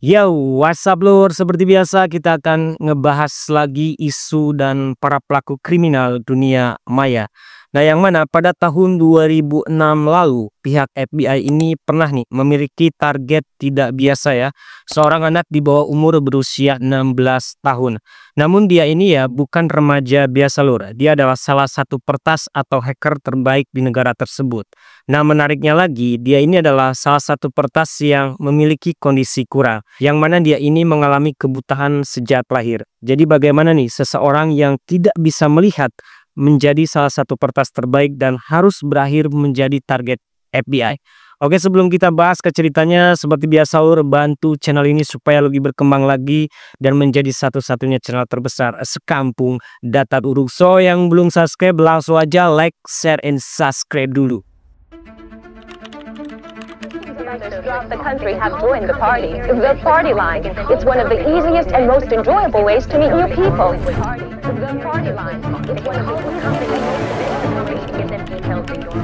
Yo, what's up lur? Seperti biasa kita akan ngebahas lagi isu dan para pelaku kriminal dunia maya. Nah, yang mana pada tahun 2006 lalu pihak FBI ini pernah nih memiliki target tidak biasa ya. Seorang anak di bawah umur berusia 16 tahun. Namun dia ini ya bukan remaja biasa lur. Dia adalah salah satu peretas atau hacker terbaik di negara tersebut. Nah, menariknya lagi, dia ini adalah salah satu peretas yang memiliki kondisi kurang, yang mana dia ini mengalami kebutaan sejak lahir. Jadi bagaimana nih seseorang yang tidak bisa melihat menjadi salah satu peretas terbaik dan harus berakhir menjadi target FBI. Oke, sebelum kita bahas ke ceritanya, seperti biasa lur, bantu channel ini supaya lebih berkembang lagi dan menjadi satu-satunya channel terbesar sekampung Datar Uruk. So, yang belum subscribe langsung aja like, share, and subscribe dulu. Throughout the country have joined the party. The Party Line. It's one of the easiest and most enjoyable ways to meet new people. The Party Line. It's one of the easiest to give them details in your...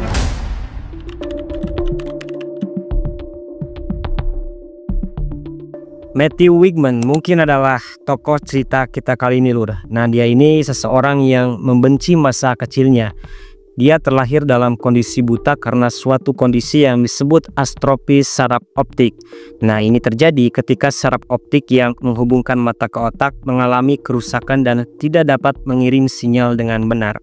Matthew Wigman mungkin adalah tokoh cerita kita kali ini lur. Nah, dia ini seseorang yang membenci masa kecilnya. Dia terlahir dalam kondisi buta karena suatu kondisi yang disebut astropis saraf optik. Nah, ini terjadi ketika saraf optik yang menghubungkan mata ke otak mengalami kerusakan dan tidak dapat mengirim sinyal dengan benar.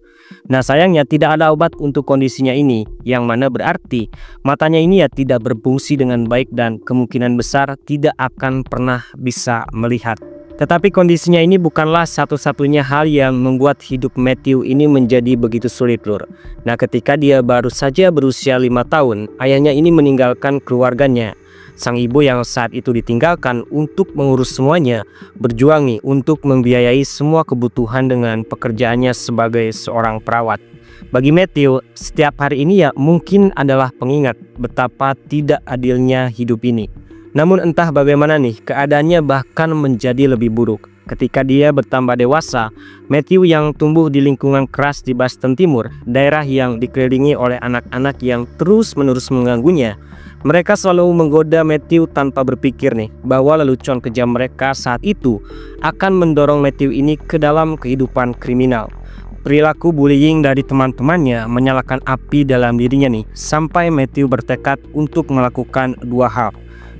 Nah, sayangnya tidak ada obat untuk kondisinya ini, yang mana berarti matanya ini ya tidak berfungsi dengan baik dan kemungkinan besar tidak akan pernah bisa melihat. Tetapi kondisinya ini bukanlah satu-satunya hal yang membuat hidup Matthew ini menjadi begitu sulit lur. Nah, ketika dia baru saja berusia 5 tahun, ayahnya ini meninggalkan keluarganya. Sang ibu yang saat itu ditinggalkan untuk mengurus semuanya, berjuang nih untuk membiayai semua kebutuhan dengan pekerjaannya sebagai seorang perawat. Bagi Matthew, setiap hari ini ya mungkin adalah pengingat betapa tidak adilnya hidup ini. Namun entah bagaimana nih, keadaannya bahkan menjadi lebih buruk. Ketika dia bertambah dewasa, Matthew yang tumbuh di lingkungan keras di Boston Timur, daerah yang dikelilingi oleh anak-anak yang terus-menerus mengganggunya, mereka selalu menggoda Matthew tanpa berpikir nih bahwa lelucon kejam mereka saat itu akan mendorong Matthew ini ke dalam kehidupan kriminal. Perilaku bullying dari teman-temannya menyalakan api dalam dirinya nih, sampai Matthew bertekad untuk melakukan dua hal.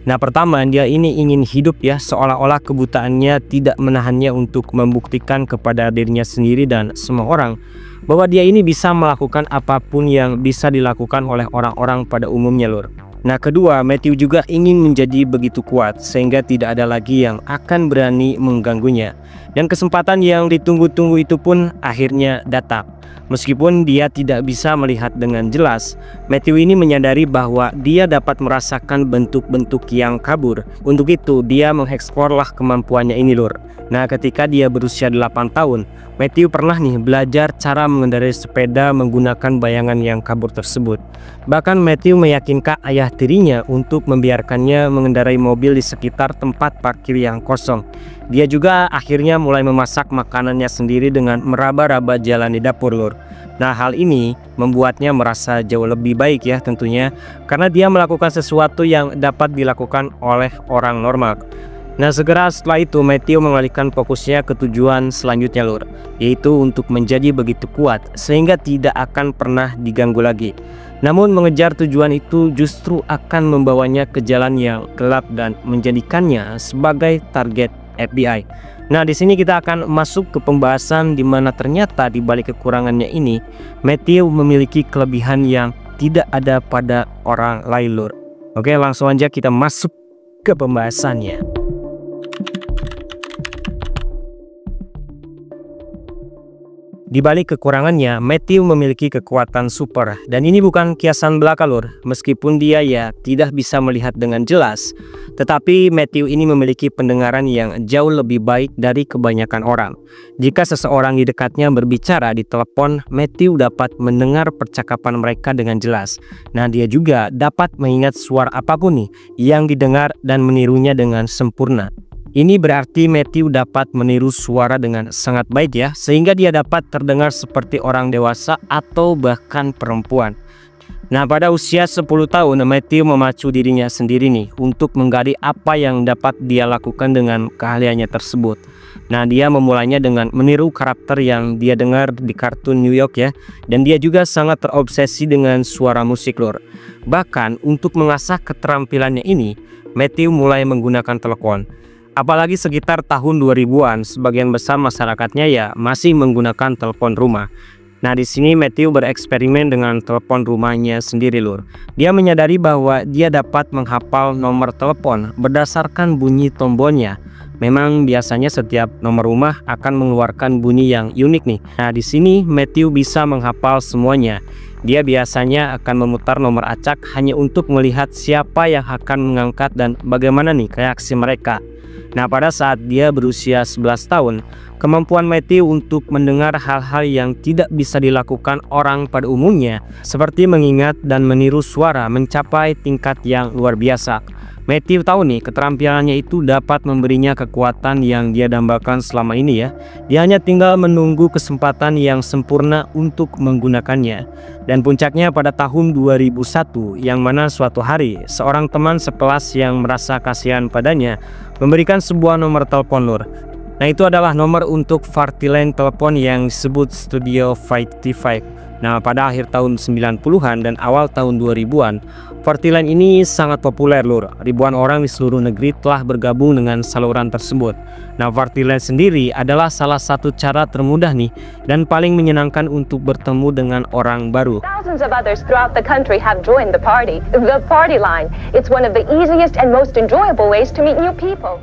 Nah, pertama, dia ini ingin hidup ya seolah-olah kebutaannya tidak menahannya untuk membuktikan kepada dirinya sendiri dan semua orang bahwa dia ini bisa melakukan apapun yang bisa dilakukan oleh orang-orang pada umumnya lur. Nah, kedua, Matthew juga ingin menjadi begitu kuat sehingga tidak ada lagi yang akan berani mengganggunya. Dan kesempatan yang ditunggu-tunggu itu pun akhirnya datang. Meskipun dia tidak bisa melihat dengan jelas, Matthew ini menyadari bahwa dia dapat merasakan bentuk-bentuk yang kabur. Untuk itu, dia mengeksplorlah kemampuannya ini lur. Nah, ketika dia berusia 8 tahun, Matthew pernah nih belajar cara mengendarai sepeda menggunakan bayangan yang kabur tersebut. Bahkan Matthew meyakinkan ayah tirinya untuk membiarkannya mengendarai mobil di sekitar tempat parkir yang kosong. Dia juga akhirnya mulai memasak makanannya sendiri dengan meraba-raba jalan di dapur lur. Nah, hal ini membuatnya merasa jauh lebih baik ya tentunya, karena dia melakukan sesuatu yang dapat dilakukan oleh orang normal. Nah, segera setelah itu Matthew mengalihkan fokusnya ke tujuan selanjutnya lur, yaitu untuk menjadi begitu kuat sehingga tidak akan pernah diganggu lagi. Namun mengejar tujuan itu justru akan membawanya ke jalan yang gelap dan menjadikannya sebagai target FBI. Nah, di sini kita akan masuk ke pembahasan di mana ternyata di balik kekurangannya ini, Matthew memiliki kelebihan yang tidak ada pada orang lain lur. Oke, langsung aja kita masuk ke pembahasannya. Di balik kekurangannya, Matthew memiliki kekuatan super, dan ini bukan kiasan belaka lur. Meskipun dia ya tidak bisa melihat dengan jelas, tetapi Matthew ini memiliki pendengaran yang jauh lebih baik dari kebanyakan orang. Jika seseorang di dekatnya berbicara di telepon, Matthew dapat mendengar percakapan mereka dengan jelas. Nah, dia juga dapat mengingat suara apapun nih yang didengar dan menirunya dengan sempurna. Ini berarti Matthew dapat meniru suara dengan sangat baik ya, sehingga dia dapat terdengar seperti orang dewasa atau bahkan perempuan. Nah, pada usia 10 tahun, Matthew memacu dirinya sendiri nih untuk menggali apa yang dapat dia lakukan dengan keahliannya tersebut. Nah, dia memulainya dengan meniru karakter yang dia dengar di kartun New York ya. Dan dia juga sangat terobsesi dengan suara musik lur. Bahkan untuk mengasah keterampilannya ini, Matthew mulai menggunakan telepon. Apalagi sekitar tahun 2000-an, sebagian besar masyarakatnya ya masih menggunakan telepon rumah. Nah, di sini Matthew bereksperimen dengan telepon rumahnya sendiri lur. Dia menyadari bahwa dia dapat menghafal nomor telepon berdasarkan bunyi tombolnya. Memang biasanya setiap nomor rumah akan mengeluarkan bunyi yang unik nih. Nah, di sini Matthew bisa menghafal semuanya. Dia biasanya akan memutar nomor acak hanya untuk melihat siapa yang akan mengangkat dan bagaimana nih reaksi mereka. Nah, pada saat dia berusia 11 tahun, kemampuan Matthew untuk mendengar hal-hal yang tidak bisa dilakukan orang pada umumnya, seperti mengingat dan meniru suara, mencapai tingkat yang luar biasa. Matthew tahu nih keterampilannya itu dapat memberinya kekuatan yang dia dambakan selama ini ya. Dia hanya tinggal menunggu kesempatan yang sempurna untuk menggunakannya. Dan puncaknya pada tahun 2001, yang mana suatu hari seorang teman sekelas yang merasa kasihan padanya memberikan sebuah nomor telepon lur. Nah, itu adalah nomor untuk party line telepon yang disebut Studio 55. Nah, pada akhir tahun 90-an dan awal tahun 2000-an, party line ini sangat populer lur. Ribuan orang di seluruh negeri telah bergabung dengan saluran tersebut. Nah, party line sendiri adalah salah satu cara termudah nih dan paling menyenangkan untuk bertemu dengan orang baru. Thousands of others throughout the country have joined the party. The party line. It's one of the easiest and most enjoyable ways to meet new people.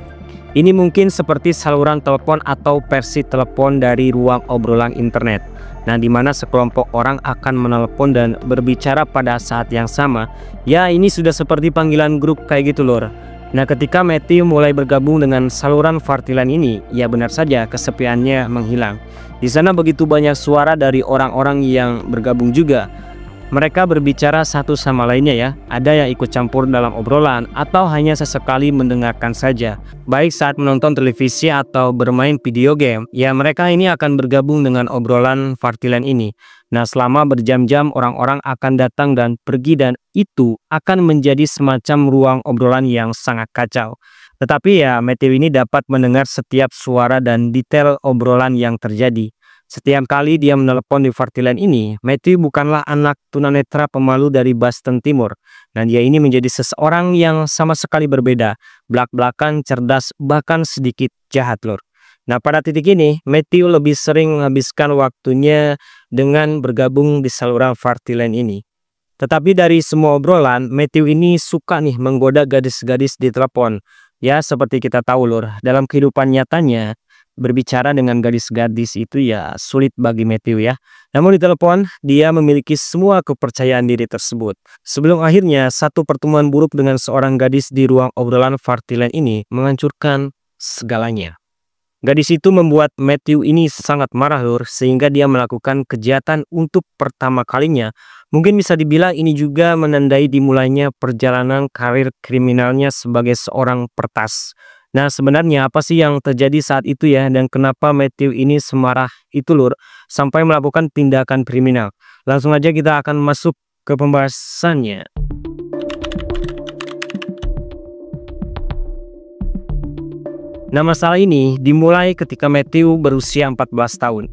Ini mungkin seperti saluran telepon atau versi telepon dari ruang obrolan internet. Nah, di mana sekelompok orang akan menelepon dan berbicara pada saat yang sama. Ya, ini sudah seperti panggilan grup kayak gitu lor. Nah, ketika Matthew mulai bergabung dengan saluran party line ini, ya benar saja kesepiannya menghilang. Di sana begitu banyak suara dari orang-orang yang bergabung juga. Mereka berbicara satu sama lainnya ya. Ada yang ikut campur dalam obrolan atau hanya sesekali mendengarkan saja. Baik saat menonton televisi atau bermain video game, ya mereka ini akan bergabung dengan obrolan party line ini. Nah, selama berjam-jam orang-orang akan datang dan pergi dan itu akan menjadi semacam ruang obrolan yang sangat kacau. Tetapi ya Matthew ini dapat mendengar setiap suara dan detail obrolan yang terjadi. Setiap kali dia menelepon di party line ini, Matthew bukanlah anak tunanetra pemalu dari Boston Timur. Dan dia ini menjadi seseorang yang sama sekali berbeda, belak-belakan, cerdas, bahkan sedikit jahat lor. Nah, pada titik ini, Matthew lebih sering menghabiskan waktunya dengan bergabung di saluran party line ini. Tetapi dari semua obrolan, Matthew ini suka nih menggoda gadis-gadis di telepon. Ya, seperti kita tahu lor, dalam kehidupan nyatanya, berbicara dengan gadis-gadis itu ya sulit bagi Matthew ya. Namun di telepon dia memiliki semua kepercayaan diri tersebut. Sebelum akhirnya satu pertemuan buruk dengan seorang gadis di ruang obrolan party line ini menghancurkan segalanya. Gadis itu membuat Matthew ini sangat marah lur, sehingga dia melakukan kejahatan untuk pertama kalinya. Mungkin bisa dibilang ini juga menandai dimulainya perjalanan karir kriminalnya sebagai seorang pertas. Nah, sebenarnya apa sih yang terjadi saat itu ya, dan kenapa Matthew ini semarah itu lur sampai melakukan tindakan kriminal? Langsung aja kita akan masuk ke pembahasannya. Nah, masalah ini dimulai ketika Matthew berusia 14 tahun.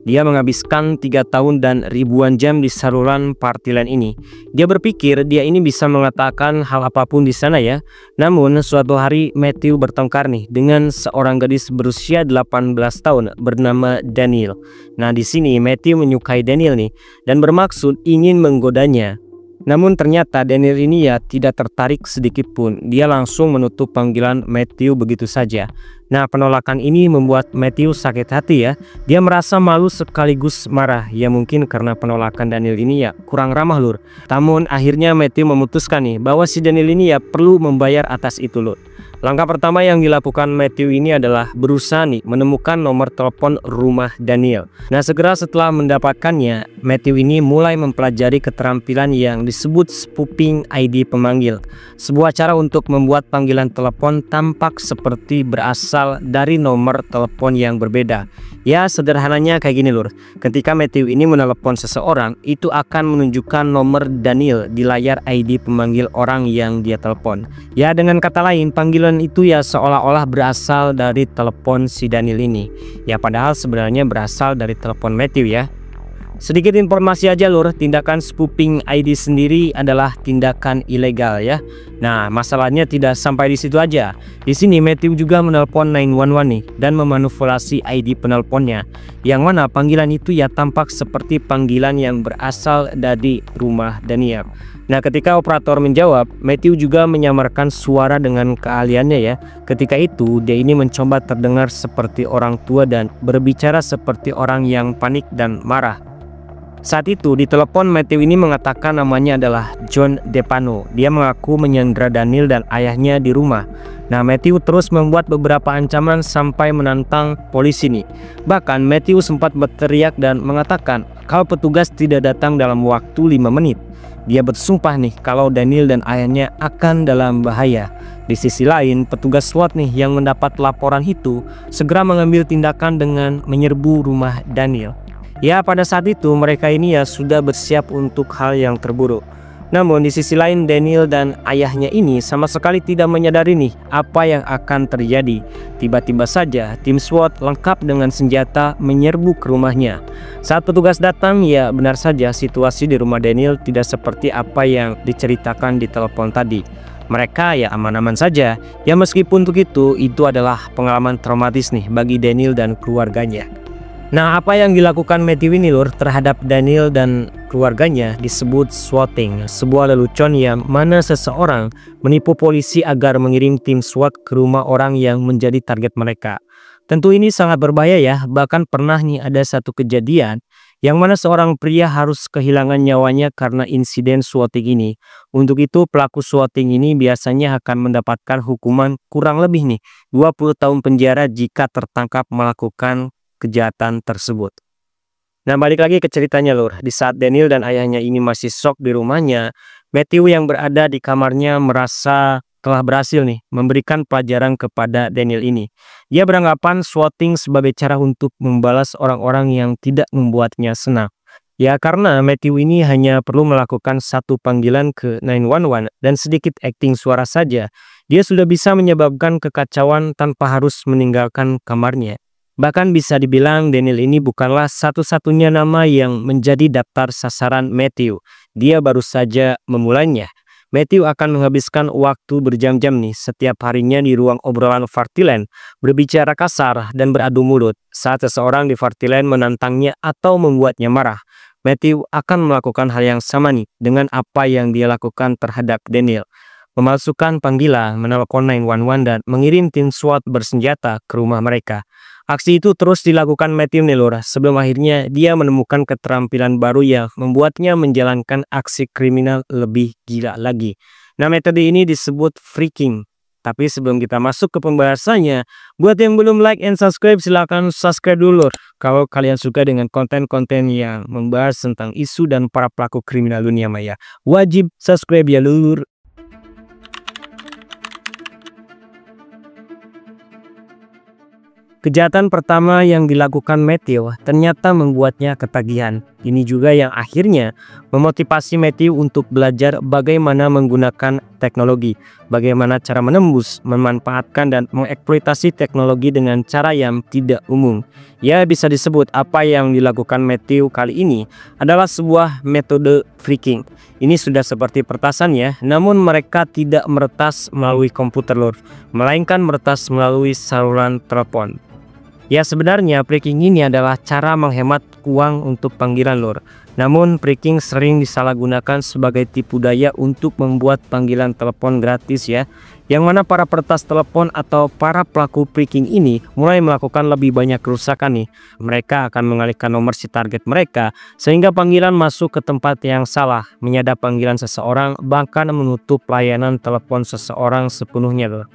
Dia menghabiskan 3 tahun dan ribuan jam di saluran party line ini. Dia berpikir dia ini bisa mengatakan hal apapun di sana ya. Namun suatu hari Matthew bertengkar nih dengan seorang gadis berusia 18 tahun bernama Daniel. Nah, di sini Matthew menyukai Daniel nih dan bermaksud ingin menggodanya. Namun ternyata Daniel ini ya tidak tertarik sedikit pun. Dia langsung menutup panggilan Matthew begitu saja. Nah, penolakan ini membuat Matthew sakit hati ya. Dia merasa malu sekaligus marah. Ya mungkin karena penolakan Daniel ini ya kurang ramah lur. Namun akhirnya Matthew memutuskan nih bahwa si Daniel ini ya perlu membayar atas itu lur. Langkah pertama yang dilakukan Matthew ini adalah berusaha nih menemukan nomor telepon rumah Daniel. Nah, segera setelah mendapatkannya, Matthew ini mulai mempelajari keterampilan yang disebut spoofing ID pemanggil. Sebuah cara untuk membuat panggilan telepon tampak seperti berasal berasal dari nomor telepon yang berbeda. Ya, sederhananya kayak gini lur. Ketika Matthew ini menelepon seseorang, itu akan menunjukkan nomor Daniel di layar ID pemanggil orang yang dia telepon. Ya, dengan kata lain, panggilan itu ya seolah-olah berasal dari telepon si Daniel ini. Ya, padahal sebenarnya berasal dari telepon Matthew ya. Sedikit informasi aja lur, tindakan spoofing ID sendiri adalah tindakan ilegal ya. Nah, masalahnya tidak sampai di situ aja. Di sini Matthew juga menelpon 911 nih dan memanipulasi ID penelponnya, yang mana panggilan itu ya tampak seperti panggilan yang berasal dari rumah Daniel. Nah, ketika operator menjawab, Matthew juga menyamarkan suara dengan keahliannya ya. Ketika itu, dia ini mencoba terdengar seperti orang tua dan berbicara seperti orang yang panik dan marah. Saat itu di telepon Matthew ini mengatakan namanya adalah John DePano. Dia mengaku menyandra Daniel dan ayahnya di rumah. Nah, Matthew terus membuat beberapa ancaman sampai menantang polisi nih. Bahkan Matthew sempat berteriak dan mengatakan kalau petugas tidak datang dalam waktu 5 menit. Dia bersumpah nih kalau Daniel dan ayahnya akan dalam bahaya. Di sisi lain, petugas SWAT nih yang mendapat laporan itu segera mengambil tindakan dengan menyerbu rumah Daniel. Ya, pada saat itu mereka ini ya sudah bersiap untuk hal yang terburuk. Namun di sisi lain Daniel dan ayahnya ini sama sekali tidak menyadari nih apa yang akan terjadi. Tiba-tiba saja tim SWAT lengkap dengan senjata menyerbu ke rumahnya. Saat petugas datang, ya benar saja situasi di rumah Daniel tidak seperti apa yang diceritakan di telepon tadi. Mereka ya aman-aman saja. Ya meskipun untuk itu adalah pengalaman traumatis nih bagi Daniel dan keluarganya. Nah, apa yang dilakukan Matthew ini lur terhadap Daniel dan keluarganya disebut swatting, sebuah lelucon yang mana seseorang menipu polisi agar mengirim tim SWAT ke rumah orang yang menjadi target mereka. Tentu ini sangat berbahaya ya, bahkan pernah nih ada satu kejadian yang mana seorang pria harus kehilangan nyawanya karena insiden swatting ini. Untuk itu pelaku swatting ini biasanya akan mendapatkan hukuman kurang lebih nih 20 tahun penjara jika tertangkap melakukan kejahatan tersebut. Nah, balik lagi ke ceritanya lur. Di saat Daniel dan ayahnya ini masih shock di rumahnya, Matthew yang berada di kamarnya merasa telah berhasil nih memberikan pelajaran kepada Daniel ini. Dia beranggapan swatting sebagai cara untuk membalas orang-orang yang tidak membuatnya senang. Ya, karena Matthew ini hanya perlu melakukan satu panggilan ke 911 dan sedikit akting suara saja, dia sudah bisa menyebabkan kekacauan tanpa harus meninggalkan kamarnya. Bahkan bisa dibilang Daniel ini bukanlah satu-satunya nama yang menjadi daftar sasaran Matthew. Dia baru saja memulainya. Matthew akan menghabiskan waktu berjam-jam nih setiap harinya di ruang obrolan Fartiland, berbicara kasar dan beradu mulut. Saat seseorang di Fartiland menantangnya atau membuatnya marah, Matthew akan melakukan hal yang sama nih dengan apa yang dia lakukan terhadap Daniel. Memalsukan panggilan, menelpon 911 dan mengirim tim SWAT bersenjata ke rumah mereka. Aksi itu terus dilakukan Matthew Nelora sebelum akhirnya dia menemukan keterampilan baru yang membuatnya menjalankan aksi kriminal lebih gila lagi. Nah, metode ini disebut freaking. Tapi sebelum kita masuk ke pembahasannya, buat yang belum like and subscribe silahkan subscribe dulu. Kalau kalian suka dengan konten-konten yang membahas tentang isu dan para pelaku kriminal dunia maya, wajib subscribe ya lur. Kejahatan pertama yang dilakukan Matthew ternyata membuatnya ketagihan. Ini juga yang akhirnya memotivasi Matthew untuk belajar bagaimana menggunakan teknologi, bagaimana cara menembus, memanfaatkan dan mengeksploitasi teknologi dengan cara yang tidak umum. Ya, bisa disebut apa yang dilakukan Matthew kali ini adalah sebuah metode freaking. Ini sudah seperti pertasan ya, namun mereka tidak meretas melalui komputer lur, melainkan meretas melalui saluran telepon. Ya, sebenarnya freaking ini adalah cara menghemat uang untuk panggilan lur. Namun freaking sering disalahgunakan sebagai tipu daya untuk membuat panggilan telepon gratis ya. Yang mana para peretas telepon atau para pelaku freaking ini mulai melakukan lebih banyak kerusakan nih. Mereka akan mengalihkan nomor si target mereka sehingga panggilan masuk ke tempat yang salah, menyadap panggilan seseorang, bahkan menutup layanan telepon seseorang sepenuhnya lur.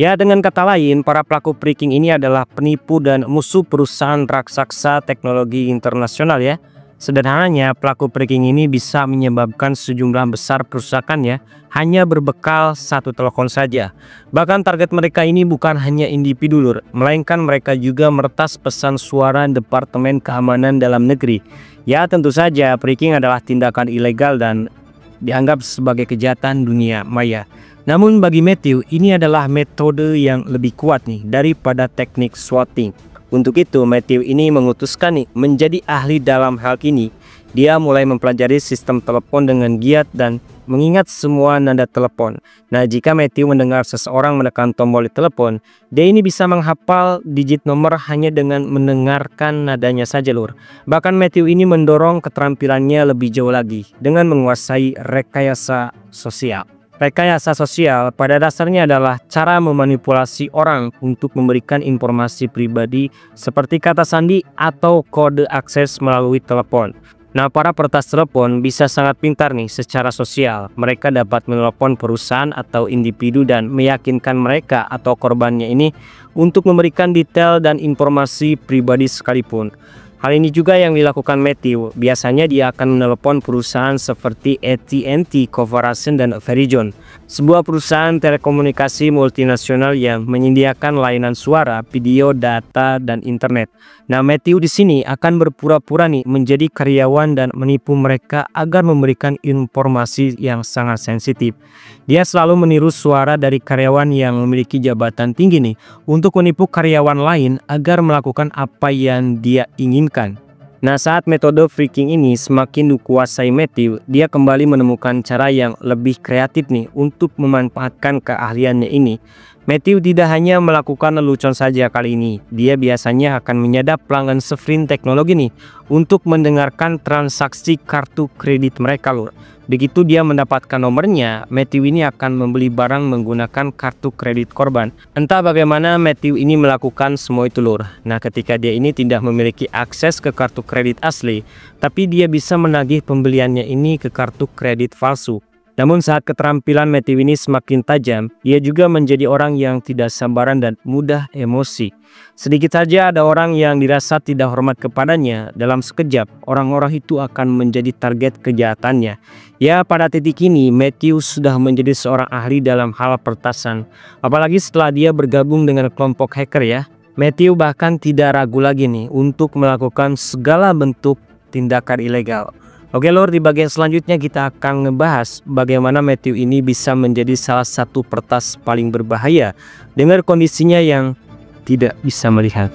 Ya, dengan kata lain, para pelaku freaking ini adalah penipu dan musuh perusahaan raksasa teknologi internasional ya. Sederhananya, pelaku phishing ini bisa menyebabkan sejumlah besar kerusakan ya, hanya berbekal satu telepon saja. Bahkan target mereka ini bukan hanya individu lur, melainkan mereka juga meretas pesan suara Departemen Keamanan Dalam Negeri. Ya tentu saja, phishing adalah tindakan ilegal dan dianggap sebagai kejahatan dunia maya. Namun bagi Matthew, ini adalah metode yang lebih kuat nih daripada teknik swatting. Untuk itu, Matthew ini memutuskan nih menjadi ahli dalam hal ini. Dia mulai mempelajari sistem telepon dengan giat dan mengingat semua nada telepon. Nah, jika Matthew mendengar seseorang menekan tombol di telepon, dia ini bisa menghafal digit nomor hanya dengan mendengarkan nadanya saja lur. Bahkan Matthew ini mendorong keterampilannya lebih jauh lagi dengan menguasai rekayasa sosial. Rekayasa sosial pada dasarnya adalah cara memanipulasi orang untuk memberikan informasi pribadi seperti kata sandi atau kode akses melalui telepon. Nah, para peretas telepon bisa sangat pintar nih secara sosial. Mereka dapat menelepon perusahaan atau individu dan meyakinkan mereka atau korbannya ini untuk memberikan detail dan informasi pribadi sekalipun. Hal ini juga yang dilakukan Matthew. Biasanya dia akan menelepon perusahaan seperti AT&T Corporation dan Verizon, sebuah perusahaan telekomunikasi multinasional yang menyediakan layanan suara, video, data, dan internet. Nah, Matthew di sini akan berpura-pura nih menjadi karyawan dan menipu mereka agar memberikan informasi yang sangat sensitif. Dia selalu meniru suara dari karyawan yang memiliki jabatan tinggi nih untuk menipu karyawan lain agar melakukan apa yang dia inginkan. Nah, saat metode phishing ini semakin dikuasai Matthew, dia kembali menemukan cara yang lebih kreatif nih untuk memanfaatkan keahliannya ini. Matthew tidak hanya melakukan lelucon saja kali ini, dia biasanya akan menyadap pelanggan Sprint teknologi nih untuk mendengarkan transaksi kartu kredit mereka lur. Begitu dia mendapatkan nomornya, Matthew ini akan membeli barang menggunakan kartu kredit korban. Entah bagaimana Matthew ini melakukan semua itu lur. Nah, ketika dia ini tidak memiliki akses ke kartu kredit asli, tapi dia bisa menagih pembeliannya ini ke kartu kredit palsu. Namun saat keterampilan Matthew ini semakin tajam, ia juga menjadi orang yang tidak sabaran dan mudah emosi. Sedikit saja ada orang yang dirasa tidak hormat kepadanya, dalam sekejap orang-orang itu akan menjadi target kejahatannya. Ya, pada titik ini Matthew sudah menjadi seorang ahli dalam hal peretasan. Apalagi setelah dia bergabung dengan kelompok hacker ya. Matthew bahkan tidak ragu lagi nih untuk melakukan segala bentuk tindakan ilegal. Oke lor, di bagian selanjutnya kita akan ngebahas bagaimana Matthew ini bisa menjadi salah satu peretas paling berbahaya dengan kondisinya yang tidak bisa melihat.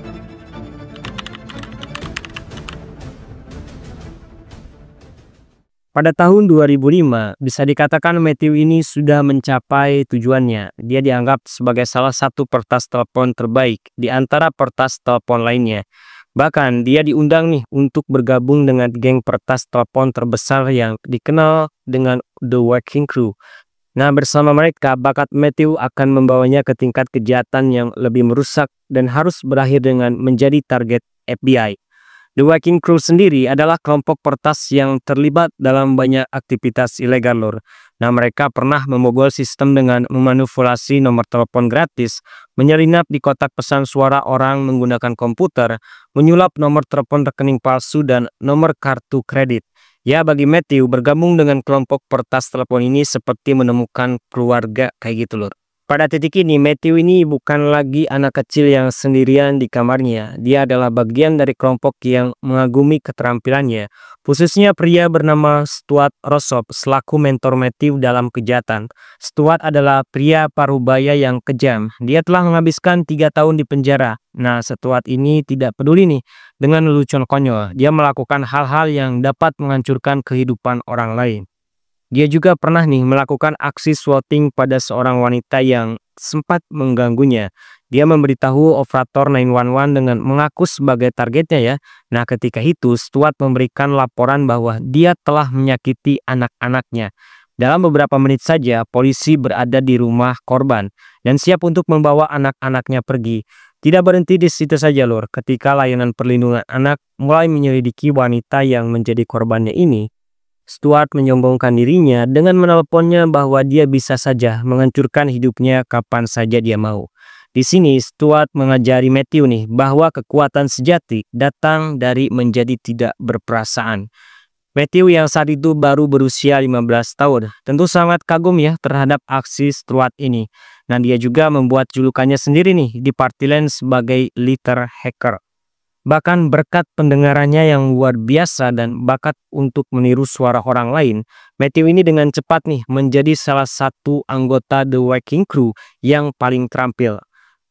Pada tahun 2005, bisa dikatakan Matthew ini sudah mencapai tujuannya. Dia dianggap sebagai salah satu peretas telepon terbaik di antara peretas telepon lainnya. Bahkan dia diundang nih untuk bergabung dengan geng peretas telepon terbesar yang dikenal dengan The Wrecking Crew. Nah, bersama mereka bakat Matthew akan membawanya ke tingkat kejahatan yang lebih merusak dan harus berakhir dengan menjadi target FBI. The Wrecking Crew sendiri adalah kelompok peretas yang terlibat dalam banyak aktivitas ilegal lor. Nah, mereka pernah membobol sistem dengan memanipulasi nomor telepon gratis, menyelinap di kotak pesan suara orang menggunakan komputer, menyulap nomor telepon rekening palsu dan nomor kartu kredit. Ya, bagi Matthew bergabung dengan kelompok peretas telepon ini seperti menemukan keluarga kayak gitu lor. Pada titik ini, Matthew ini bukan lagi anak kecil yang sendirian di kamarnya. Dia adalah bagian dari kelompok yang mengagumi keterampilannya. Khususnya pria bernama Stuart Rossop selaku mentor Matthew dalam kejahatan. Stuart adalah pria parubaya yang kejam. Dia telah menghabiskan 3 tahun di penjara. Nah, Stuart ini tidak peduli nih dengan lelucon konyol. Dia melakukan hal-hal yang dapat menghancurkan kehidupan orang lain. Dia juga pernah nih melakukan aksi swatting pada seorang wanita yang sempat mengganggunya. Dia memberitahu operator 911 dengan mengaku sebagai targetnya ya. Nah, ketika itu Stuart memberikan laporan bahwa dia telah menyakiti anak-anaknya. Dalam beberapa menit saja polisi berada di rumah korban dan siap untuk membawa anak-anaknya pergi. Tidak berhenti di situ saja lor. Ketika layanan perlindungan anak mulai menyelidiki wanita yang menjadi korbannya ini, Stuart menyombongkan dirinya dengan menelponnya bahwa dia bisa saja menghancurkan hidupnya kapan saja dia mau. Di sini Stuart mengajari Matthew nih bahwa kekuatan sejati datang dari menjadi tidak berperasaan. Matthew yang saat itu baru berusia 15 tahun tentu sangat kagum ya terhadap aksi Stuart ini. Nah, dia juga membuat julukannya sendiri nih di Partyland sebagai Little Hacker. Bahkan berkat pendengarannya yang luar biasa dan bakat untuk meniru suara orang lain, Matthew ini dengan cepat nih menjadi salah satu anggota The Wrecking Crew yang paling terampil.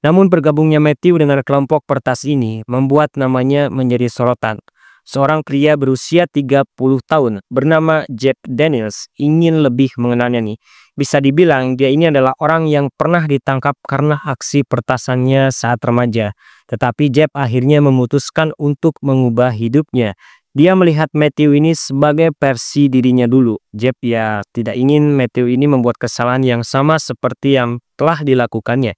Namun bergabungnya Matthew dengan kelompok pertas ini membuat namanya menjadi sorotan. Seorang pria berusia 30 tahun bernama Jeff Daniels ingin lebih mengenalnya nih. Bisa dibilang dia ini adalah orang yang pernah ditangkap karena aksi pertasannya saat remaja. Tetapi Jeff akhirnya memutuskan untuk mengubah hidupnya. Dia melihat Matthew ini sebagai versi dirinya dulu. Jeff ya tidak ingin Matthew ini membuat kesalahan yang sama seperti yang telah dilakukannya.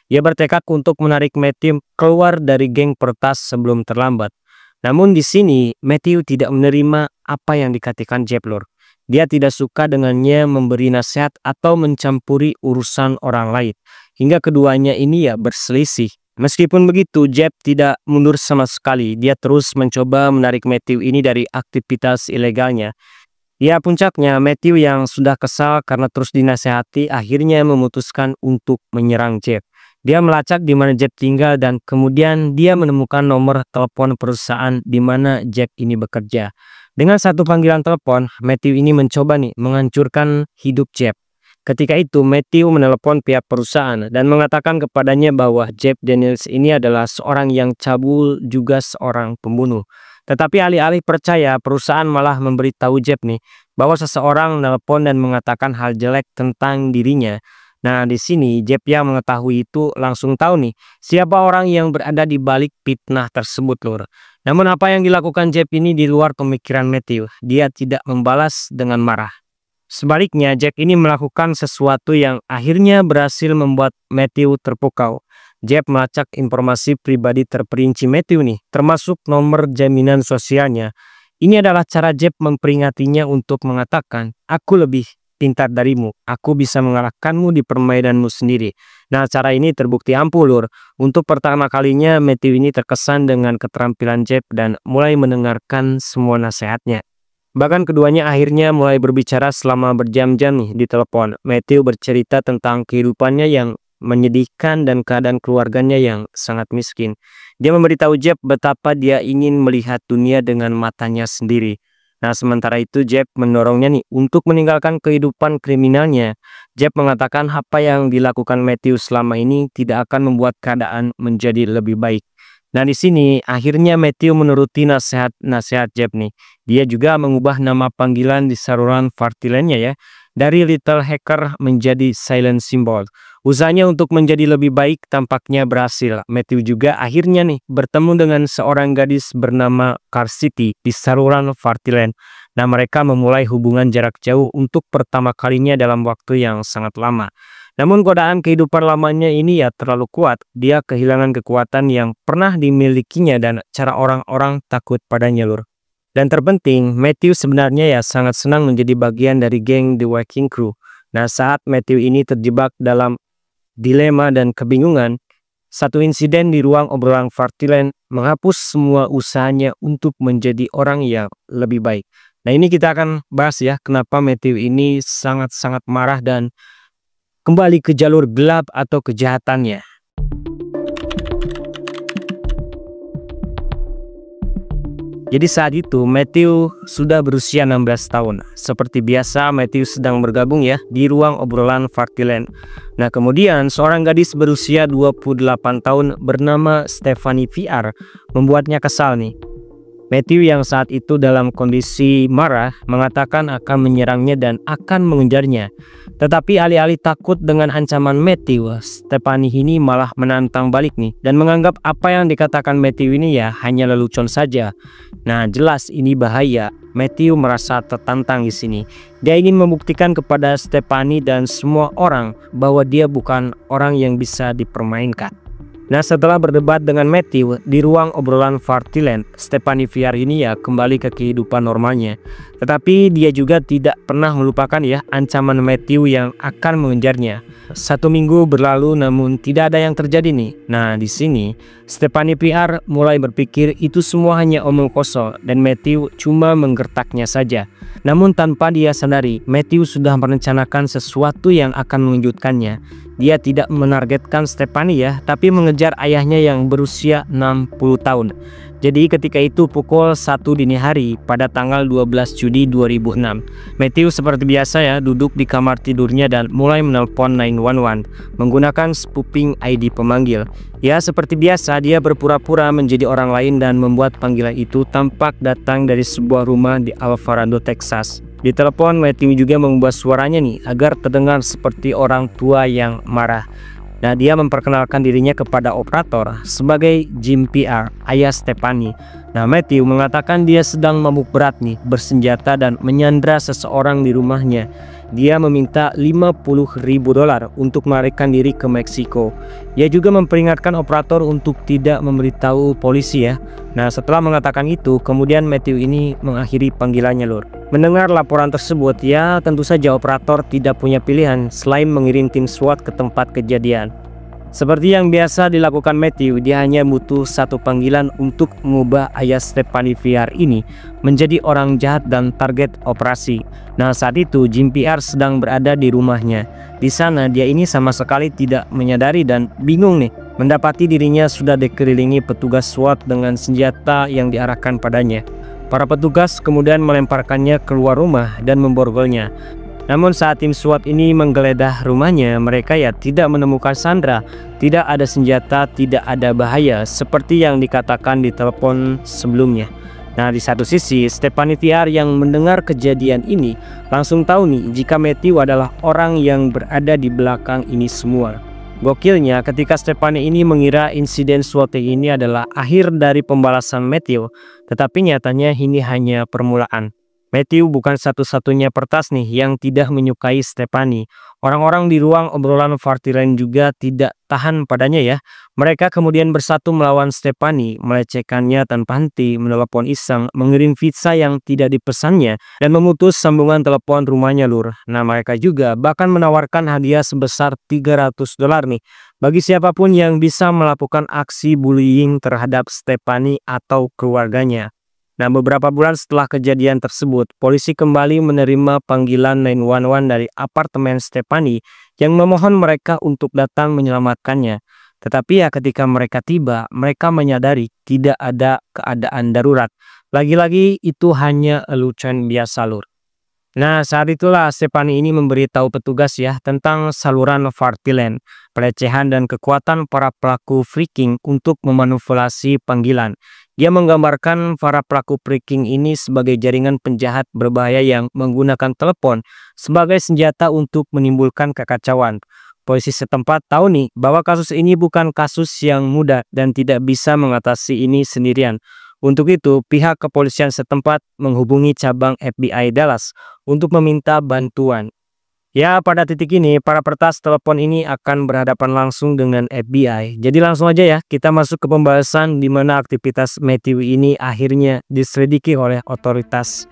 Dia bertekad untuk menarik Matthew keluar dari geng pertas sebelum terlambat. Namun di sini Matthew tidak menerima apa yang dikatakan Jeff Lord. Dia tidak suka dengannya memberi nasihat atau mencampuri urusan orang lain. Hingga keduanya ini ya berselisih. Meskipun begitu, Jeff tidak mundur sama sekali. Dia terus mencoba menarik Matthew ini dari aktivitas ilegalnya. Ya puncaknya Matthew yang sudah kesal karena terus dinasehati akhirnya memutuskan untuk menyerang Jeff. Dia melacak di mana Jeff tinggal dan kemudian dia menemukan nomor telepon perusahaan di mana Jeff ini bekerja. Dengan satu panggilan telepon, Matthew ini mencoba nih menghancurkan hidup Jeff. Ketika itu Matthew menelepon pihak perusahaan dan mengatakan kepadanya bahwa Jeff Daniels ini adalah seorang yang cabul juga seorang pembunuh. Tetapi alih-alih percaya, perusahaan malah memberitahu Jeff nih bahwa seseorang menelepon dan mengatakan hal jelek tentang dirinya. Nah, di sini Jeff yang mengetahui itu langsung tahu nih siapa orang yang berada di balik fitnah tersebut, lur. Namun apa yang dilakukan Jeff ini di luar pemikiran Matthew. Dia tidak membalas dengan marah. Sebaliknya, Jeff ini melakukan sesuatu yang akhirnya berhasil membuat Matthew terpukau. Jeff melacak informasi pribadi terperinci Matthew nih, termasuk nomor jaminan sosialnya. Ini adalah cara Jeff memperingatinya untuk mengatakan, "Aku lebih pintar darimu, aku bisa mengalahkanmu di permainanmu sendiri." Nah, cara ini terbukti ampuh, lur. Untuk pertama kalinya Matthew ini terkesan dengan keterampilan Jeff dan mulai mendengarkan semua nasihatnya. Bahkan keduanya akhirnya mulai berbicara selama berjam-jam nih di telepon. Matthew bercerita tentang kehidupannya yang menyedihkan dan keadaan keluarganya yang sangat miskin. Dia memberitahu Jeff betapa dia ingin melihat dunia dengan matanya sendiri. Nah, sementara itu Jeff mendorongnya nih untuk meninggalkan kehidupan kriminalnya. Jeff mengatakan apa yang dilakukan Matthew selama ini tidak akan membuat keadaan menjadi lebih baik. Nah, di sini akhirnya Matthew menuruti nasihat Jeff nih. Dia juga mengubah nama panggilan di saluran Partyland-nya ya dari Little Hacker menjadi Silent Symbol. Usahanya untuk menjadi lebih baik tampaknya berhasil. Matthew juga akhirnya nih bertemu dengan seorang gadis bernama Carsity di saluran Partyland. Nah, mereka memulai hubungan jarak jauh untuk pertama kalinya dalam waktu yang sangat lama. Namun godaan kehidupan lamanya ini ya terlalu kuat. Dia kehilangan kekuatan yang pernah dimilikinya dan cara orang-orang takut padanya, lur. Dan terpenting, Matthew sebenarnya ya sangat senang menjadi bagian dari geng The Wrecking Crew. Nah, saat Matthew ini terjebak dalam dilema dan kebingungan, satu insiden di ruang obrolan Partyland menghapus semua usahanya untuk menjadi orang yang lebih baik. Nah, ini kita akan bahas ya kenapa Matthew ini sangat-sangat marah dan kembali ke jalur gelap atau kejahatannya. Jadi saat itu Matthew sudah berusia 16 tahun. Seperti biasa Matthew sedang bergabung ya di ruang obrolan Partyland. Nah, kemudian seorang gadis berusia 28 tahun bernama Stephanie VR membuatnya kesal nih. Matthew yang saat itu dalam kondisi marah mengatakan akan menyerangnya dan akan mengejarnya. Tetapi alih-alih takut dengan ancaman Matthew, Stephanie ini malah menantang balik nih dan menganggap apa yang dikatakan Matthew ini ya hanya lelucon saja. Nah, jelas ini bahaya. Matthew merasa tertantang di sini. Dia ingin membuktikan kepada Stephanie dan semua orang bahwa dia bukan orang yang bisa dipermainkan. Nah, setelah berdebat dengan Matthew di ruang obrolan Partyland, Stephanie Viar ini ya kembali ke kehidupan normalnya. Tetapi dia juga tidak pernah melupakan ya ancaman Matthew yang akan mengejarnya. 1 minggu berlalu namun tidak ada yang terjadi nih. Nah, di sini Stephanie Viar mulai berpikir itu semua hanya omong kosong dan Matthew cuma menggertaknya saja. Namun tanpa dia sadari, Matthew sudah merencanakan sesuatu yang akan mengejutkannya. Dia tidak menargetkan Stephanie ya, tapi mengejar ayahnya yang berusia 60 tahun. Jadi ketika itu pukul 1 dini hari pada tanggal 12 Juni 2006. Matthew seperti biasa ya duduk di kamar tidurnya dan mulai menelpon 911 menggunakan spoofing ID pemanggil. Ya seperti biasa dia berpura-pura menjadi orang lain dan membuat panggilan itu tampak datang dari sebuah rumah di Alvarado, Texas. Di telepon Matthew juga mengubah suaranya nih agar terdengar seperti orang tua yang marah. Nah, dia memperkenalkan dirinya kepada operator sebagai Jim PR, ayah Stephanie. Nah, Matthew mengatakan dia sedang mabuk berat nih, bersenjata dan menyandra seseorang di rumahnya. Dia meminta $50.000 untuk melarikan diri ke Meksiko. Dia juga memperingatkan operator untuk tidak memberitahu polisi ya. Nah, setelah mengatakan itu, kemudian Matthew ini mengakhiri panggilannya, Lur. Mendengar laporan tersebut, ya tentu saja operator tidak punya pilihan selain mengirim tim SWAT ke tempat kejadian. Seperti yang biasa dilakukan Matthew, dia hanya butuh satu panggilan untuk mengubah ayah Stephanie Viar ini menjadi orang jahat dan target operasi. Nah, saat itu Jim PR sedang berada di rumahnya. Di sana dia ini sama sekali tidak menyadari dan bingung nih, mendapati dirinya sudah dikelilingi petugas SWAT dengan senjata yang diarahkan padanya. Para petugas kemudian melemparkannya keluar rumah dan memborgolnya. Namun saat tim SWAT ini menggeledah rumahnya, mereka ya tidak menemukan Sandra, tidak ada senjata, tidak ada bahaya seperti yang dikatakan di telepon sebelumnya. Nah, di satu sisi Stephanie Viar yang mendengar kejadian ini langsung tahu nih jika Matthew adalah orang yang berada di belakang ini semua. Gokilnya ketika Stephanie ini mengira insiden swatting ini adalah akhir dari pembalasan Matthew, tetapi nyatanya ini hanya permulaan. Matthew bukan satu-satunya pertas nih yang tidak menyukai Stephanie. Orang-orang di ruang obrolan Partyland juga tidak tahan padanya ya. Mereka kemudian bersatu melawan Stephanie, melecehkannya tanpa henti, menelepon iseng, mengirim pizza yang tidak dipesannya, dan memutus sambungan telepon rumahnya, Lur. Nah, mereka juga bahkan menawarkan hadiah sebesar $300 nih bagi siapapun yang bisa melakukan aksi bullying terhadap Stephanie atau keluarganya. Nah, beberapa bulan setelah kejadian tersebut, polisi kembali menerima panggilan 911 dari apartemen Stephanie yang memohon mereka untuk datang menyelamatkannya. Tetapi ya ketika mereka tiba, mereka menyadari tidak ada keadaan darurat. Lagi-lagi itu hanya lelucon biasa, Lur. Nah, saat itulah Stephanie ini memberitahu petugas ya tentang saluran Partyland, pelecehan dan kekuatan para pelaku freaking untuk memanipulasi panggilan. Dia menggambarkan para pelaku freaking ini sebagai jaringan penjahat berbahaya yang menggunakan telepon sebagai senjata untuk menimbulkan kekacauan. Polisi setempat tahu nih bahwa kasus ini bukan kasus yang mudah dan tidak bisa mengatasi ini sendirian. Untuk itu, pihak kepolisian setempat menghubungi cabang FBI Dallas untuk meminta bantuan. Ya, pada titik ini, para peretas telepon ini akan berhadapan langsung dengan FBI. Jadi langsung aja ya, kita masuk ke pembahasan di mana aktivitas Matthew ini akhirnya diselidiki oleh otoritas.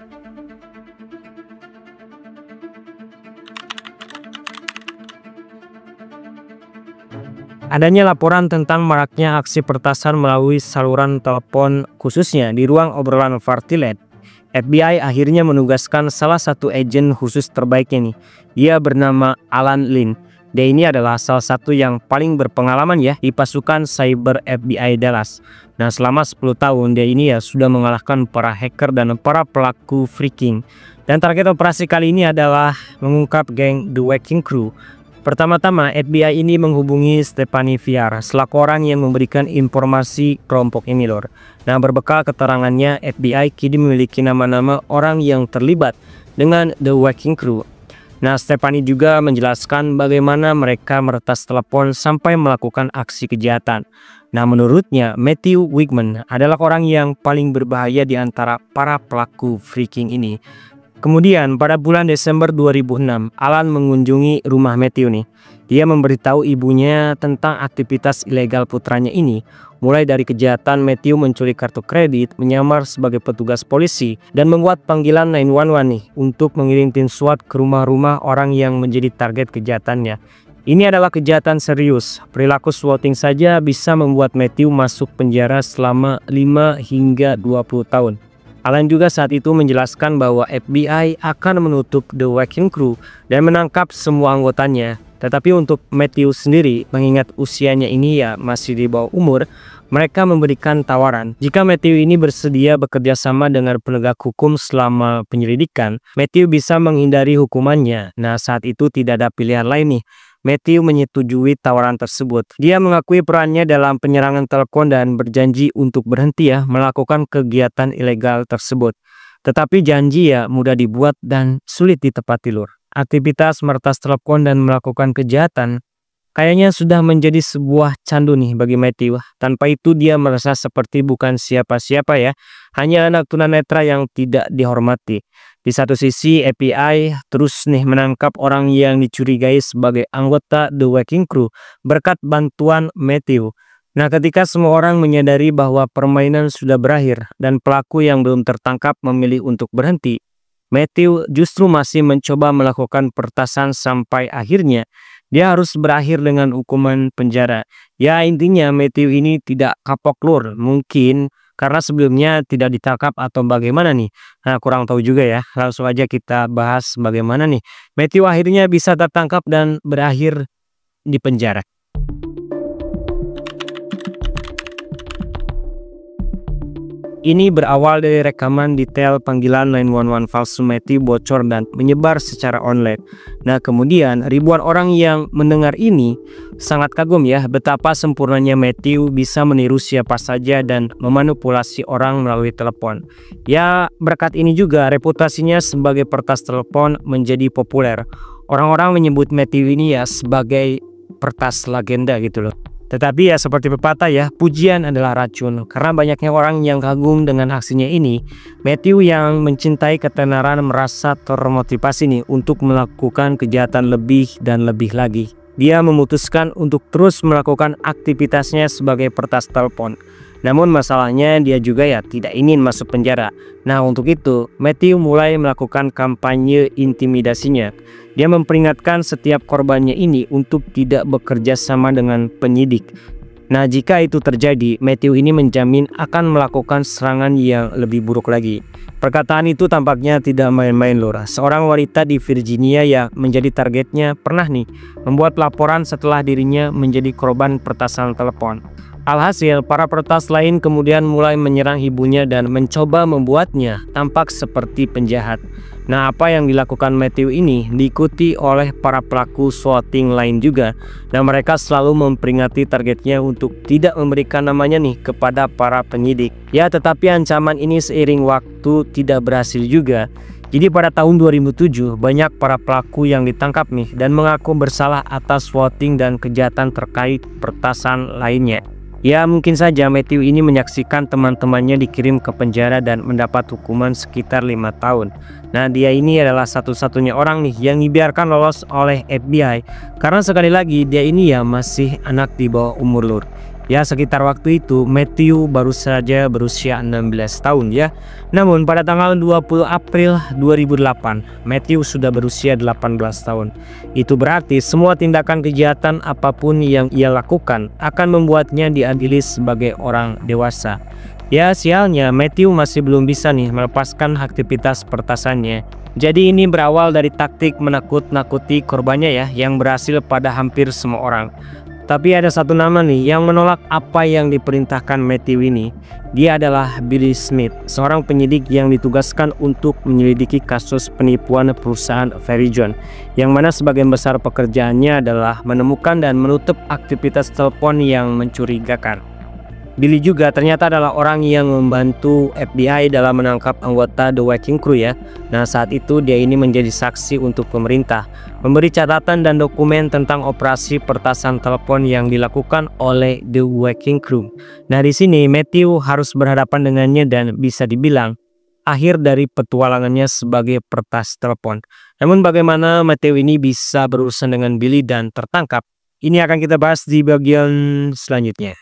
Adanya laporan tentang maraknya aksi peretasan melalui saluran telepon khususnya di ruang obrolan Partyland. FBI akhirnya menugaskan salah satu agen khusus terbaiknya nih. Dia bernama Alan Lin. Dia ini adalah salah satu yang paling berpengalaman ya di pasukan cyber FBI Dallas. Nah, selama 10 tahun dia ini ya sudah mengalahkan para hacker dan para pelaku freaking. Dan target operasi kali ini adalah mengungkap geng The Wrecking Crew. Pertama-tama FBI ini menghubungi Stephanie Viar selaku orang yang memberikan informasi kelompok ini, Lor. Nah, berbekal keterangannya FBI kini memiliki nama-nama orang yang terlibat dengan The Wrecking Crew. Nah, Stephanie juga menjelaskan bagaimana mereka meretas telepon sampai melakukan aksi kejahatan. Nah, menurutnya Matthew Wigman adalah orang yang paling berbahaya di antara para pelaku freaking ini. Kemudian pada bulan Desember 2006, Alan mengunjungi rumah Matthew nih. Dia memberitahu ibunya tentang aktivitas ilegal putranya ini, mulai dari kejahatan Matthew mencuri kartu kredit, menyamar sebagai petugas polisi, dan membuat panggilan 911 nih untuk mengirim tim SWAT ke rumah-rumah orang yang menjadi target kejahatannya. Ini adalah kejahatan serius. Perilaku swatting saja bisa membuat Matthew masuk penjara selama 5 hingga 20 tahun. Alan juga saat itu menjelaskan bahwa FBI akan menutup The Wrecking Crew dan menangkap semua anggotanya. Tetapi untuk Matthew sendiri, mengingat usianya ini ya masih di bawah umur, mereka memberikan tawaran. Jika Matthew ini bersedia bekerja sama dengan penegak hukum selama penyelidikan, Matthew bisa menghindari hukumannya. Nah, saat itu tidak ada pilihan lain nih. Matthew menyetujui tawaran tersebut. Dia mengakui perannya dalam penyerangan telepon dan berjanji untuk berhenti melakukan kegiatan ilegal tersebut. Tetapi janji mudah dibuat dan sulit ditepati lur. Aktivitas meretas telepon dan melakukan kejahatan kayaknya sudah menjadi sebuah candu nih bagi Matthew. Tanpa itu dia merasa seperti bukan siapa-siapa hanya anak tunanetra yang tidak dihormati. Di satu sisi FBI terus nih menangkap orang yang dicurigai sebagai anggota The Wrecking Crew berkat bantuan Matthew. Nah, ketika semua orang menyadari bahwa permainan sudah berakhir dan pelaku yang belum tertangkap memilih untuk berhenti, Matthew justru masih mencoba melakukan pertasan sampai akhirnya dia harus berakhir dengan hukuman penjara. Ya, intinya Matthew ini tidak kapok lur. Mungkin karena sebelumnya tidak ditangkap atau bagaimana nih. Nah, kurang tahu juga ya. Langsung aja kita bahas bagaimana nih Matthew akhirnya bisa tertangkap dan berakhir di penjara. Ini berawal dari rekaman detail panggilan 911 palsu Matthew bocor dan menyebar secara online. Nah, kemudian ribuan orang yang mendengar ini sangat kagum betapa sempurnanya Matthew bisa meniru siapa saja dan memanipulasi orang melalui telepon. Ya, berkat ini juga reputasinya sebagai peretas telepon menjadi populer. Orang-orang menyebut Matthew ini sebagai peretas legenda gitu loh. Tetapi seperti pepatah pujian adalah racun. Karena banyaknya orang yang kagum dengan aksinya ini, Matthew yang mencintai ketenaran merasa termotivasi nih untuk melakukan kejahatan lebih dan lebih lagi. Dia memutuskan untuk terus melakukan aktivitasnya sebagai peretas telepon. Namun masalahnya dia juga tidak ingin masuk penjara. Nah, untuk itu Matthew mulai melakukan kampanye intimidasinya. Dia memperingatkan setiap korbannya ini untuk tidak bekerja sama dengan penyidik. Nah, jika itu terjadi, Matthew ini menjamin akan melakukan serangan yang lebih buruk lagi. Perkataan itu tampaknya tidak main-main lur. Seorang wanita di Virginia yang menjadi targetnya pernah nih membuat laporan setelah dirinya menjadi korban peretasan telepon. Alhasil, para peretas lain kemudian mulai menyerang ibunya dan mencoba membuatnya tampak seperti penjahat. Nah, apa yang dilakukan Matthew ini diikuti oleh para pelaku swatting lain juga. Dan mereka selalu memperingati targetnya untuk tidak memberikan namanya nih kepada para penyidik. Ya, tetapi ancaman ini seiring waktu tidak berhasil juga. Jadi pada tahun 2007 banyak para pelaku yang ditangkap nih dan mengaku bersalah atas swatting dan kejahatan terkait peretasan lainnya. Ya, mungkin saja Matthew ini menyaksikan teman-temannya dikirim ke penjara dan mendapat hukuman sekitar 5 tahun. Nah, dia ini adalah satu-satunya orang nih yang dibiarkan lolos oleh FBI. Karena sekali lagi dia ini masih anak di bawah umur lur. Ya, sekitar waktu itu Matthew baru saja berusia 16 tahun ya. Namun pada tanggal 20 April 2008 Matthew sudah berusia 18 tahun. Itu berarti semua tindakan kejahatan apapun yang ia lakukan akan membuatnya diadili sebagai orang dewasa. Ya, sialnya Matthew masih belum bisa nih melepaskan aktivitas peretasannya. Jadi ini berawal dari taktik menakut-nakuti korbannya yang berhasil pada hampir semua orang. Tapi ada satu nama nih yang menolak apa yang diperintahkan Matthew ini. Dia adalah Billy Smith, seorang penyidik yang ditugaskan untuk menyelidiki kasus penipuan perusahaan Verizon, yang mana sebagian besar pekerjaannya adalah menemukan dan menutup aktivitas telepon yang mencurigakan. Billy juga ternyata adalah orang yang membantu FBI dalam menangkap anggota The Wrecking Crew ya. Nah, saat itu dia ini menjadi saksi untuk pemerintah, memberi catatan dan dokumen tentang operasi peretasan telepon yang dilakukan oleh The Wrecking Crew. Nah, di sini Matthew harus berhadapan dengannya dan bisa dibilang akhir dari petualangannya sebagai peretas telepon. Namun bagaimana Matthew ini bisa berurusan dengan Billy dan tertangkap? Ini akan kita bahas di bagian selanjutnya.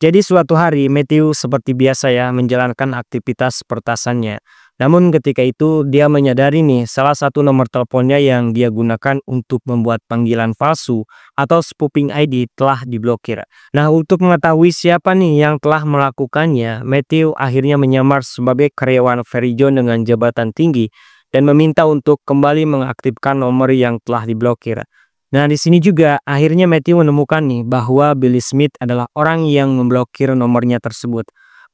Jadi suatu hari Matthew seperti biasa ya menjalankan aktivitas pertasannya. Namun ketika itu dia menyadari nih salah satu nomor teleponnya yang dia gunakan untuk membuat panggilan palsu atau spoofing ID telah diblokir. Nah, untuk mengetahui siapa nih yang telah melakukannya, Matthew akhirnya menyamar sebagai karyawan Verizon dengan jabatan tinggi dan meminta untuk kembali mengaktifkan nomor yang telah diblokir. Nah, di sini juga akhirnya Matthew menemukan nih bahwa Billy Smith adalah orang yang memblokir nomornya tersebut.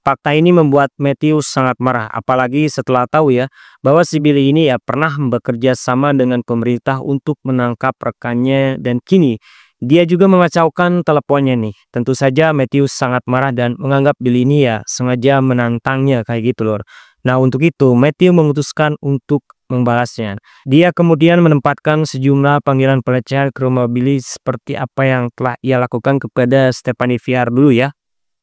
Fakta ini membuat Matthew sangat marah, apalagi setelah tahu ya bahwa si Billy ini ya pernah bekerja sama dengan pemerintah untuk menangkap rekannya dan kini dia juga mengacaukan teleponnya nih. Tentu saja Matthew sangat marah dan menganggap Billy ini ya sengaja menantangnya kayak gitu loh. Nah, untuk itu Matthew memutuskan untuk membalasnya. Dia kemudian menempatkan sejumlah panggilan pelecehan ke rumah Billy seperti apa yang telah ia lakukan kepada Stephanie VR dulu ya.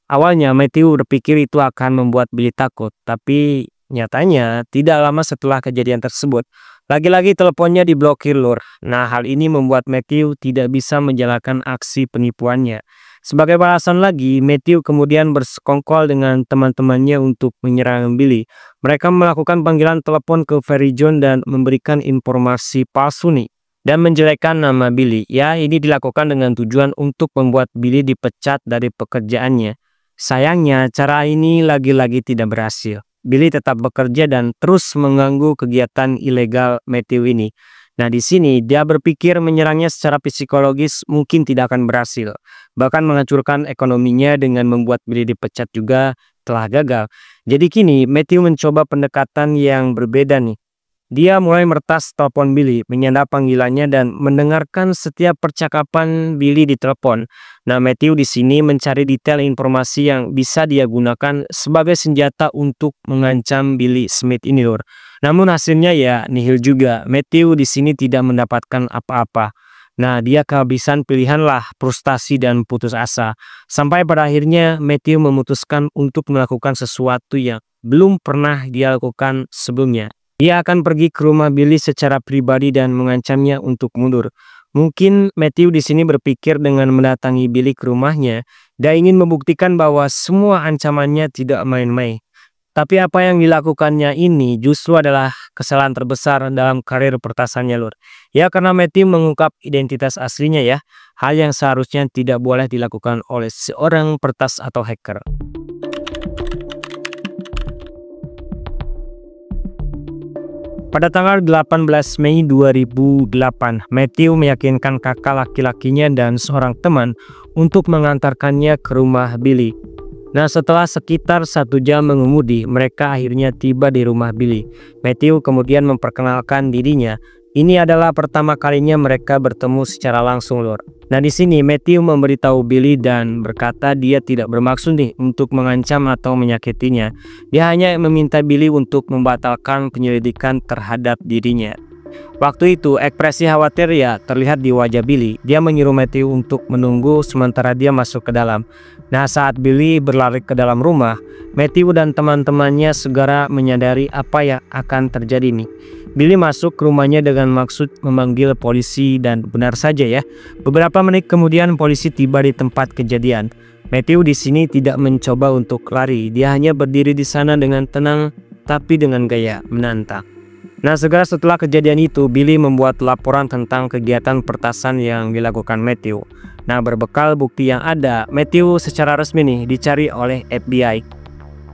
Awalnya Matthew berpikir itu akan membuat Billy takut, tapi nyatanya tidak lama setelah kejadian tersebut, lagi-lagi teleponnya diblokir lur. Nah, hal ini membuat Matthew tidak bisa menjalankan aksi penipuannya. Sebagai balasan lagi, Matthew kemudian bersekongkol dengan teman-temannya untuk menyerang Billy. Mereka melakukan panggilan telepon ke Verizon dan memberikan informasi palsu nih dan menjelekkan nama Billy. Ya, ini dilakukan dengan tujuan untuk membuat Billy dipecat dari pekerjaannya. Sayangnya, cara ini lagi-lagi tidak berhasil. Billy tetap bekerja dan terus mengganggu kegiatan ilegal Matthew ini. Nah, di sini dia berpikir menyerangnya secara psikologis mungkin tidak akan berhasil. Bahkan menghancurkan ekonominya dengan membuat Billy dipecat juga telah gagal. Jadi kini Matthew mencoba pendekatan yang berbeda nih. Dia mulai meretas telepon Billy, menyadap panggilannya dan mendengarkan setiap percakapan Billy di telepon. Nah, Matthew di sini mencari detail informasi yang bisa dia gunakan sebagai senjata untuk mengancam Billy Smith ini lur. Namun hasilnya ya nihil juga. Matthew di sini tidak mendapatkan apa-apa. Nah, dia kehabisan pilihan lah, frustasi dan putus asa. Sampai pada akhirnya Matthew memutuskan untuk melakukan sesuatu yang belum pernah dia lakukan sebelumnya. Dia akan pergi ke rumah Billy secara pribadi dan mengancamnya untuk mundur. Mungkin Matthew di sini berpikir dengan mendatangi Billy ke rumahnya, dia ingin membuktikan bahwa semua ancamannya tidak main-main. Tapi apa yang dilakukannya ini justru adalah kesalahan terbesar dalam karir pertasannya lur. Ya, karena Matthew mengungkap identitas aslinya ya, hal yang seharusnya tidak boleh dilakukan oleh seorang peretas atau hacker. Pada tanggal 18 Mei 2008, Matthew meyakinkan kakak laki-lakinya dan seorang teman untuk mengantarkannya ke rumah Billy. Nah, setelah sekitar 1 jam mengemudi, mereka akhirnya tiba di rumah Billy. Matthew kemudian memperkenalkan dirinya. Ini adalah pertama kalinya mereka bertemu secara langsung lur. Nah, di sini Matthew memberitahu Billy dan berkata dia tidak bermaksud nih untuk mengancam atau menyakitinya. Dia hanya meminta Billy untuk membatalkan penyelidikan terhadap dirinya. Waktu itu ekspresi khawatir ya terlihat di wajah Billy. Dia menyuruh Matthew untuk menunggu sementara dia masuk ke dalam. Nah, saat Billy berlari ke dalam rumah, Matthew dan teman-temannya segera menyadari apa yang akan terjadi nih. Billy masuk ke rumahnya dengan maksud memanggil polisi dan benar saja ya. Beberapa menit kemudian polisi tiba di tempat kejadian. Matthew di sini tidak mencoba untuk lari. Dia hanya berdiri di sana dengan tenang tapi dengan gaya menantang. Nah, segera setelah kejadian itu, Billy membuat laporan tentang kegiatan pertasan yang dilakukan Matthew. Nah, berbekal bukti yang ada, Matthew secara resmi nih dicari oleh FBI.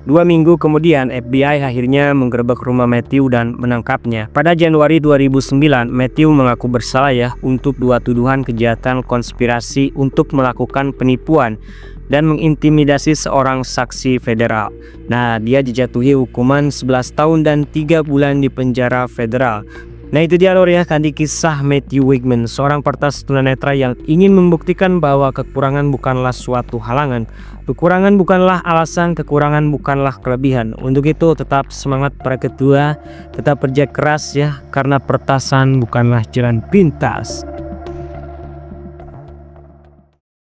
2 minggu kemudian, FBI akhirnya menggerebek rumah Matthew dan menangkapnya. Pada Januari 2009, Matthew mengaku bersalah ya untuk 2 tuduhan kejahatan konspirasi untuk melakukan penipuan dan mengintimidasi seorang saksi federal. Nah, dia dijatuhi hukuman 11 tahun dan 3 bulan di penjara federal. Nah, itu dia lor ya tadi kisah Matthew Wigman, seorang peretas tunanetra yang ingin membuktikan bahwa kekurangan bukanlah suatu halangan. Kekurangan bukanlah alasan, kekurangan bukanlah kelebihan. Untuk itu tetap semangat para ketua, tetap kerja keras ya, karena peretasan bukanlah jalan pintas.